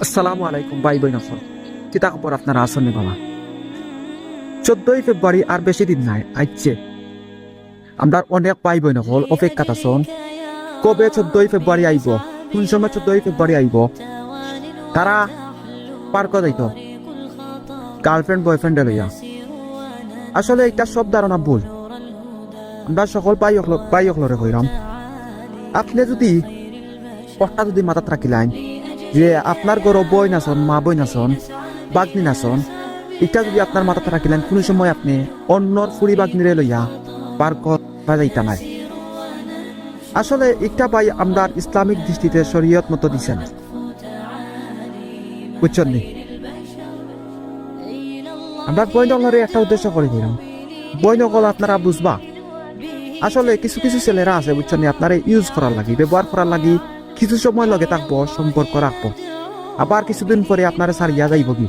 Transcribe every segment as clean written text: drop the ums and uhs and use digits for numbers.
আসসালামু আলাইকুম ভাই বোন সকল। কিতা খবর আপনারা আছেন নি বাবা? 14ই ফেব্রুয়ারি আর বেশি দিন নাই আইছে। আমরা অনেক ভাই বোন সকল অপেক্ষাত আছেন কবে 14ই ফেব্রুয়ারি আইব, কোন সময় 14ই ফেব্রুয়ারি আইব। তারা পার্ক যাইতো গার্লফ্রেন্ড বয়ফ্রেন্ডে লইয়া। আসলে এটা সব ধারণা ভুল। আমরা সকল ভাই সকলরে কইরাম, আপনি যদি কথা যদি মাথাত রাখিলেন যে আপনার ঘরে বই নাচন, মা বই নাচন, বাগনি নাচন, এটা যদি আপনার মাথাতে রাখিলেন কোনো সময় আপনি অন্যর ফুরি বাগনিরে লইয়া পার্ক যাইতা নাই। আসলে এটা ভাই আমরা ইসলামিক দৃষ্টিতে শরীয়ত মতো দিছেন, বুঝছেন নি? আমরা বইনগরে একটা উদ্দেশ্য করে দিলাম, বইনগল আপনারা বুঝবা। আসলে কিছু কিছু ছেলেরা আছে বুঝছেন নি, আপনারা ইউজ করার লাগি, ব্যবহার করার লাগি কিছু সময় লগে থাকবো, সম্পর্ক রাখবো, আবার কিছুদিন পরে আপনারা সারিয়া যাইব কি।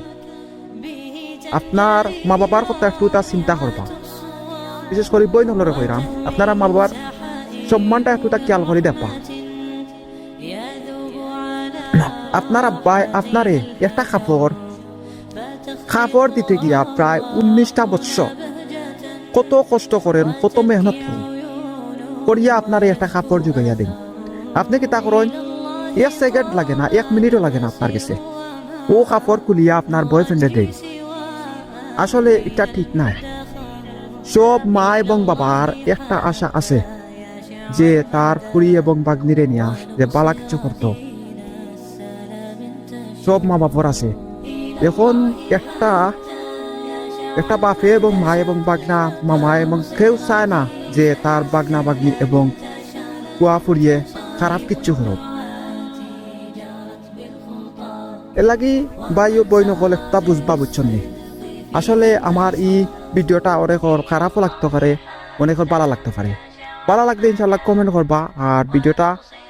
আপনার মা বাবার কথা একটু তা চিন্তা করবা। বিশেষ করে বই নলরে কইরাম, আপনারা মা বাবার সম্মানটা একটু তা খেয়াল করে দেখবা। আপনারা আপনারে একটা কাপড় দিতে গিয়া প্রায় 19টা বছর কত কষ্ট করেন, কত মেহনত করেন, করিয়া আপনারে একটা কাপড় জুগাইয়া দিন। আপনি কি তা করেন? 1 সেকেন্ড লাগে না, 1 মিনিটও লাগে না আপনার কাছে। ও কাপড় খুলিয়া আপনার বয়ফ্রেন্ডে দেয়। আসলে এটা ঠিক নাই। সব মা এবং বাবার একটা আশা আছে যে তার ফুরি এবং বাগনিরে নিয়া যে বালা কিছু করতো, সব মা বাবার আছে। এখন একটা বাপে এবং মা এবং বাগনা মামা এবং কেউ চায় না যে তার বাগনা বাগনি এবং কুয়া ফুরিয়ে খারাপ কিচ্ছু করো। এ লাগি বাই ও বই নকল একটা বুঝবা, বুঝছেন নি? আসলে আমার এই ভিডিওটা অনেকর খারাপও লাগতে পারে, অনেকর ভালো লাগতে পারে। ভালো লাগলে ইনশাল্লাহ কমেন্ট করবা, আর ভিডিওটা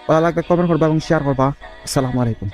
ভালো লাগলে কমেন্ট করবা এবং শেয়ার করবা। আসসালামু আলাইকুম।